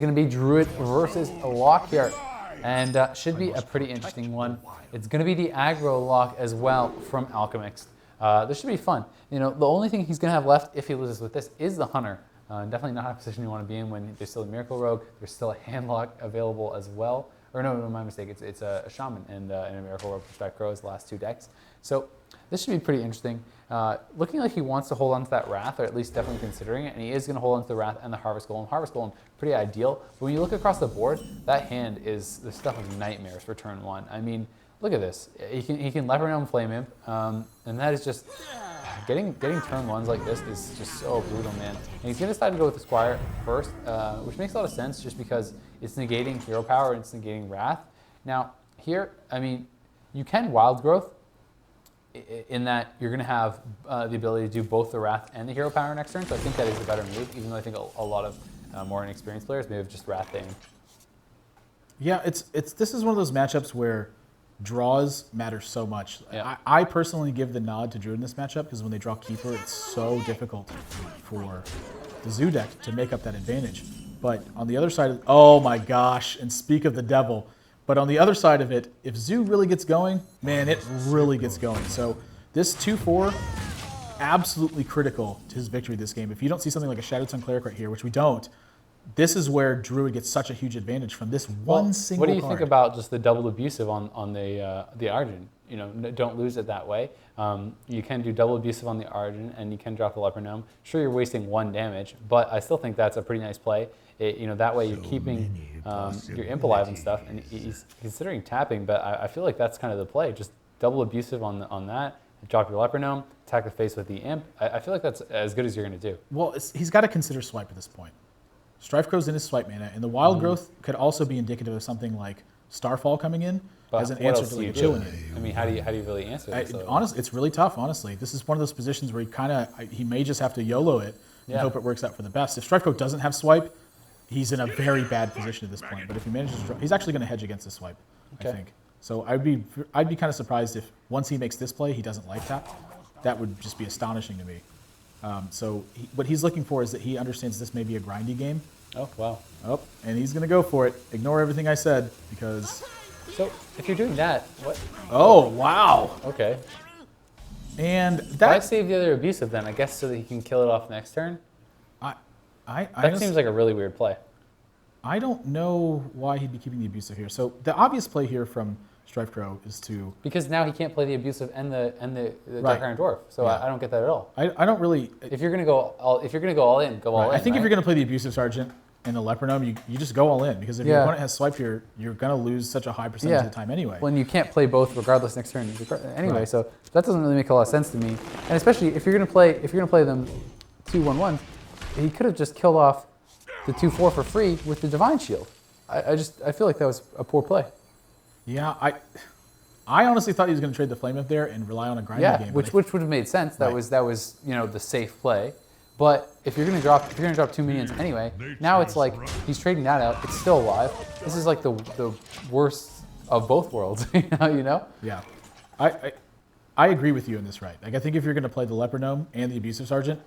Going to be Druid versus Lock here, and should be a pretty interesting one. It's going to be the aggro Lock as well from Alchemixt. This should be fun. You know, the only thing he's going to have left if he loses with this is the Hunter. Definitely not a position you want to be in when there's still a Miracle Rogue. There's still a Handlock available as well. Or no, my mistake. It's a Shaman and a Miracle Rogue for StrifeCro as the last two decks. So this should be pretty interesting. Looking like he wants to hold on to that Wrath, or at least definitely considering it, and he is going to hold on to the Wrath and the Harvest Golem. Harvest Golem, pretty ideal. But when you look across the board, that hand is the stuff of nightmares for turn one. I mean, look at this. He can Leper Gnome Flame Imp, and that is just... Getting turn ones like this is just so brutal, man. And he's going to decide to go with the Squire first, which makes a lot of sense just because it's negating Hero Power and it's negating Wrath. Now, here, I mean, you can Wild Growth in that you're going to have the ability to do both the Wrath and the Hero Power next turn, so I think that is a better move, even though I think a lot of more inexperienced players may have just Wrath in. Yeah, this is one of those matchups where draws matter so much. Yeah. I personally give the nod to Druid in this matchup because when they draw Keeper, it's so difficult for the Zoo deck to make up that advantage. But on the other side, oh my gosh, and speak of the devil. But on the other side of it, if Zoo really gets going, man, it really gets going. So this 2-4, absolutely critical to his victory this game. If you don't see something like a Shadow Tongue Cleric right here, which we don't, this is where Druid gets such a huge advantage from this one single card. What do you think about just the double abusive on the Argent? You know, don't lose it that way. You can do double abusive on the Argent, and you can drop the Leper Gnome. Sure, you're wasting 1 damage, but I still think that's a pretty nice play. You know, that way you're keeping your Imp alive and stuff, and he's considering tapping, but I feel like that's kind of the play. Just double abusive on that, drop your Leper Gnome, attack the face with the Imp. I feel like that's as good as you're going to do. Well, he's got to consider swipe at this point. StrifeCro's in his swipe mana, and the Wild Growth could also be indicative of something like Starfall coming in as an answer to like a Chillin'. I mean, how do you really answer this? Honestly, it's really tough, honestly. This is one of those positions where he may just have to YOLO it and hope it works out for the best. If StrifeCro doesn't have swipe, he's in a very bad position at this point. But if he manages to he's actually going to hedge against the swipe, I think. So I'd be kind of surprised if once he makes this play, he doesn't life tap. That would just be astonishing to me. What he's looking for is that he understands this may be a grindy game. Oh, wow. Oh, and he's going to go for it. Ignore everything I said because... So, if you're doing that, what? Oh, wow. Okay. And that... Why save the other abusive then? I guess so that he can kill it off next turn? That seems like a really weird play. I don't know why he'd be keeping the abusive here. So, the obvious play here from StrifeCro is to... Because now he can't play the abusive and the Dark Iron Dwarf. So I don't get that at all. I don't really... If you're gonna go all in, go all in. I think if you're gonna play the abusive Sergeant and the Leper Gnome, you just go all in because if your opponent has swipe here, you're gonna lose such a high percentage of the time anyway. When you can't play both regardless next turn anyway. So that doesn't really make a lot of sense to me. And especially if you're gonna play them 2/1/1s, he could have just killed off the 2/4 for free with the Divine Shield. I feel like that was a poor play. Yeah, I honestly thought he was going to trade the Flame Imp there and rely on a grinding game. Which would have made sense. That was the safe play. But if you're going to drop 2 minions anyway, now it's like he's trading that out. It's still alive. This is like the worst of both worlds. you know? Yeah, I agree with you in this, right? Like I think if you're going to play the Leper Gnome and the Abusive Sergeant,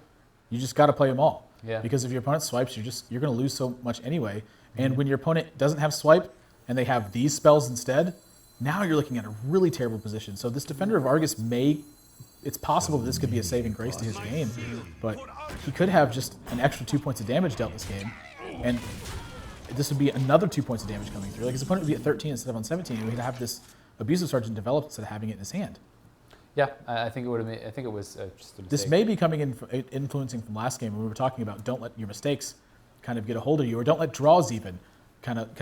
you just got to play them all. Yeah. Because if your opponent swipes, you're going to lose so much anyway. And when your opponent doesn't have swipe and they have these spells instead, now you're looking at a really terrible position. So this Defender of Argus it's possible that this could be a saving grace to his game, but he could have just an extra 2 points of damage dealt this game, and this would be another 2 points of damage coming through. Like his opponent would be at 13 instead of on 17, and we'd have this Abusive Sergeant developed instead of having it in his hand. Yeah, I think it would have. I think it was just a mistake. This may be coming in, influencing from last game when we were talking about don't let your mistakes kind of get a hold of you, or don't let draws even kind of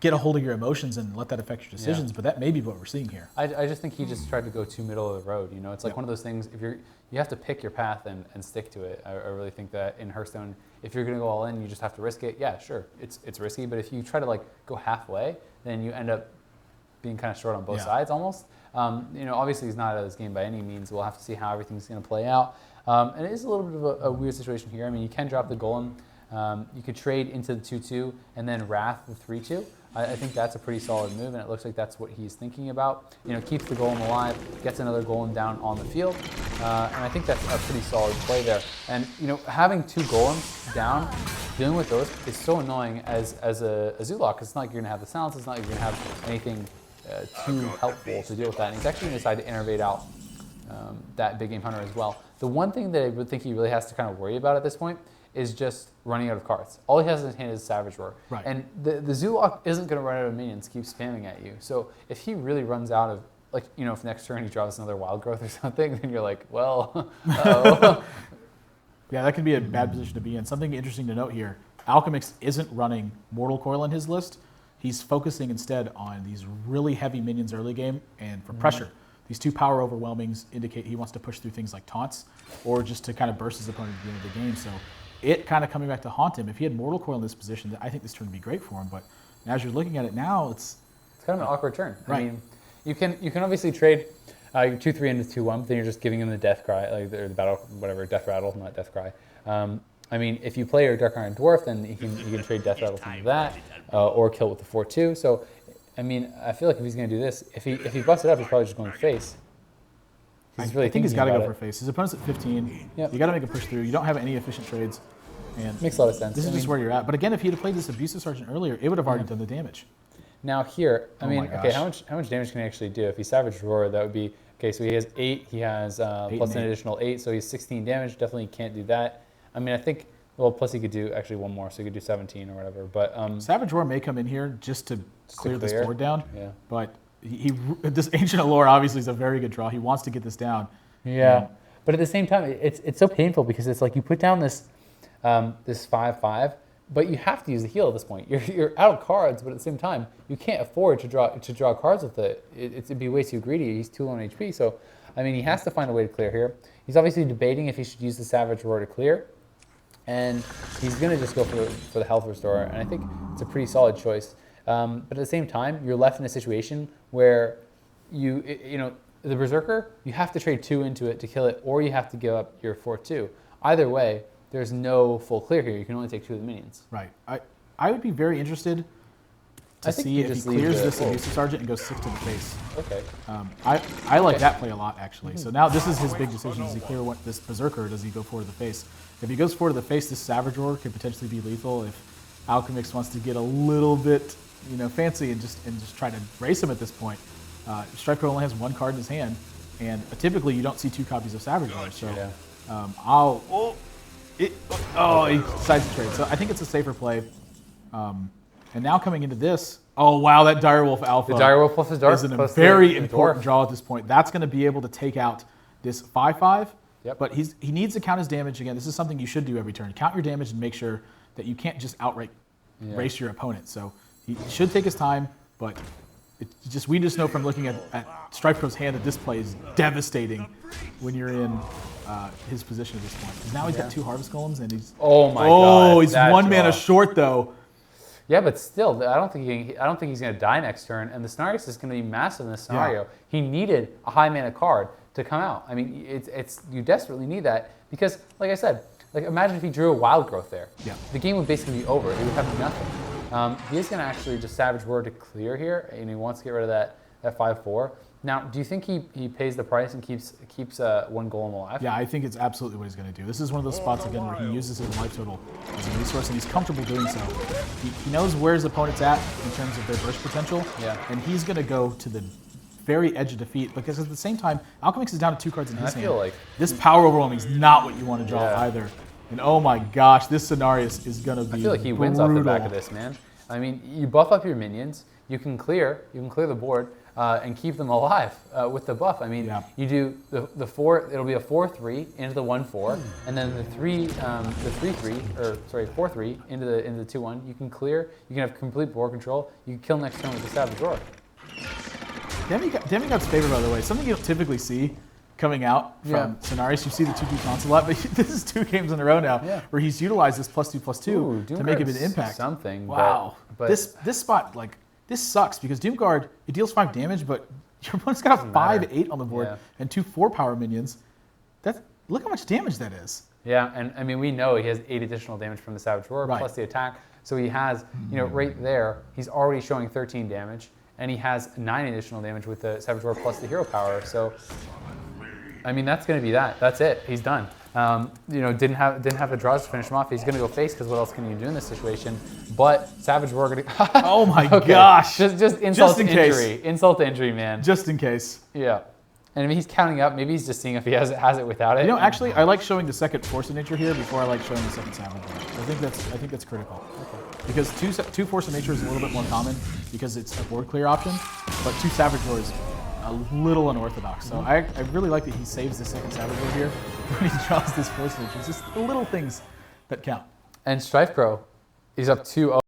get a hold of your emotions and let that affect your decisions. But that may be what we're seeing here. I just think he just tried to go too middle of the road. You know, it's like one of those things. If you have to pick your path and stick to it. I really think that in Hearthstone, if you're going to go all in, you just have to risk it. Yeah, sure, it's risky. But if you try to like go halfway, then you end up being kind of short on both sides almost. You know, obviously he's not out of this game by any means. We'll have to see how everything's going to play out. And it is a little bit of a weird situation here. I mean, you can drop the Golem. You could trade into the 2/2 and then Wrath the 3/2. I think that's a pretty solid move, and it looks like that's what he's thinking about. You know, keeps the Golem alive, gets another Golem down on the field, and I think that's a pretty solid play there. And you know, having 2 Golems down dealing with those is so annoying as a Zoolock. It's not like you're going to have the silence. It's not like you're going to have anything too helpful to deal with that. And he's actually going to decide to innervate out that big game hunter as well. The one thing that I would think he really has to kind of worry about at this point is just running out of cards. All he has in his hand is Savage Roar. Right. And the Zoolock isn't going to run out of minions, keep spamming at you. So if he really runs out of, like, you know, if next turn he draws another Wild Growth or something, then you're like, well, uh-oh. Yeah, that can be a bad position to be in. Something interesting to note here, Alchemixt isn't running Mortal Coil in his list. He's focusing instead on these really heavy minions early game and for pressure. These 2 power overwhelmings indicate he wants to push through things like taunts or just to kind of burst his opponent at the end of the game. So it kind of coming back to haunt him. If he had Mortal Coil in this position, I think this turn would be great for him. But as you're looking at it now, it's kind of an awkward turn. Right. I mean, you can obviously trade your 2/3 into 2/1, but then you're just giving him the Death Cry, like the battle, whatever, Death Rattle, not Death Cry. I mean, if you play your Dark Iron Dwarf, then you can trade Death Rattle into that, or kill with the 4/2. So, I mean, I feel like if he's going to do this, if he busts it up, he's probably just going face. I think he's got to go for face. His opponent's at 15. Yep. You got to make a push through. You don't have any efficient trades. And makes a lot of sense. This is just where you're at. But again, if he had played this Abusive Sergeant earlier, it would have already done the damage. Now here, I mean, my okay, gosh. how much damage can he actually do? If he Savage Roar, that would be, okay, so he has 8, he has plus an additional 8, so he's 16 damage. Definitely can't do that. I mean, I think, well, plus he could do actually one more, so he could do 17 or whatever. But Savage Roar may come in here just to clear this board down. Yeah. But this Ancient Allure obviously is a very good draw. He wants to get this down. Yeah. But at the same time, it's so painful because it's like you put down this 5/5, but you have to use the heal at this point. You're out of cards, but at the same time, you can't afford to draw cards with it. It'd be way too greedy. He's 2 low on HP, so I mean, he has to find a way to clear here. He's obviously debating if he should use the Savage Roar to clear, and he's gonna just go for the health restore, and I think it's a pretty solid choice. But at the same time, you're left in a situation where you know. The Berserker, you have to trade 2 into it to kill it, or you have to give up your 4/2. Either way, there's no full clear here. You can only take 2 of the minions. Right. I would be very interested to see if he clears this Abusive Sergeant and goes 6 to the face. Okay. I like that play a lot, actually. So now this is his big decision. Does he clear this Berserker, or does he go 4 to the face? If he goes 4 to the face, this Savage Roar could potentially be lethal if Alchemixt wants to get a little bit, you know, fancy and just try to race him at this point. StrifeCro only has 1 card in his hand, and typically you don't see 2 copies of Savage Roar. So he decides to trade. So I think it's a safer play. And now coming into this, oh wow, that Direwolf Alpha. The Direwolf plus his Dark is a plus very the important Dwarf. draw at this point. That's going to be able to take out this 5/5. Yep. But he needs to count his damage again. This is something you should do every turn. Count your damage and make sure that you can't just outright race your opponent. So he should take his time, but we just know from looking at StrifeCro's hand that this play is devastating when you're in his position at this point. Because now he's got 2 Harvest Golems and he's God, he's 1 mana short though. Yeah, but still, I don't think he's going to die next turn, and the Cenarius is going to be massive in this scenario. Yeah. He needed a high mana card to come out. I mean, you desperately need that because, like I said, like imagine if he drew a Wild Growth there. Yeah. The game would basically be over. He would have nothing. He is going to actually just Savage Roar to clear here, and he wants to get rid of that 5/4. Now, do you think he pays the price and keeps 1 golem alive? Yeah, I think it's absolutely what he's going to do. This is one of those spots, again, where he uses his life total as a resource, and he's comfortable doing so. He knows where his opponent's at in terms of their burst potential, and he's going to go to the very edge of defeat, because at the same time, Alchemixt is down to 2 cards in his hand. I feel like this power overwhelming is not what you want to draw either. And oh my gosh, this Cenarius is going to be I feel like he wins off the back of this, man. I mean, you buff up your minions, you can clear the board, and keep them alive with the buff. I mean, you do the 4. It'll be a 4/3 into the 1/4, and then the 4/3 into the 2/1. You can clear. You can have complete board control. You can kill next turn with the Savage Roar. Demigod's favor, by the way, something you don't typically see coming out from Cenarius. You see the 2/2 taunts a lot, but this is 2 games in a row now where he's utilized this +2/+2 to make a bit of impact. Something. Wow. But this spot, like, this sucks because Doomguard, it deals 5 damage, but your opponent's got a 5/8 on the board and 2 4-power minions. Look how much damage that is. Yeah, and I mean, we know he has 8 additional damage from the Savage Roar plus the attack. So he has, right there, he's already showing 13 damage, and he has 9 additional damage with the Savage Roar plus the hero power. So, I mean, that's going to be that. That's it. He's done. You know, didn't have the draws to finish him off. He's going to go face because what else can you do in this situation? But Savage Roar going to. Oh my gosh! Just insult to in injury. case. Insult to injury, man. Just in case. Yeah. And I mean, he's counting up. Maybe he's just seeing if he has it without it. You know, actually, I like showing the second Force of Nature here before I like showing the second Savage Roar. I think that's critical. Okay. Because two Force of Nature is a little bit more common because it's a board clear option, but two Savage Roar is a little unorthodox. So I really like that he saves the second Savage Roar here when he draws this Force of Nature. It's just the little things that count. And StrifeCro, he's up 2-0.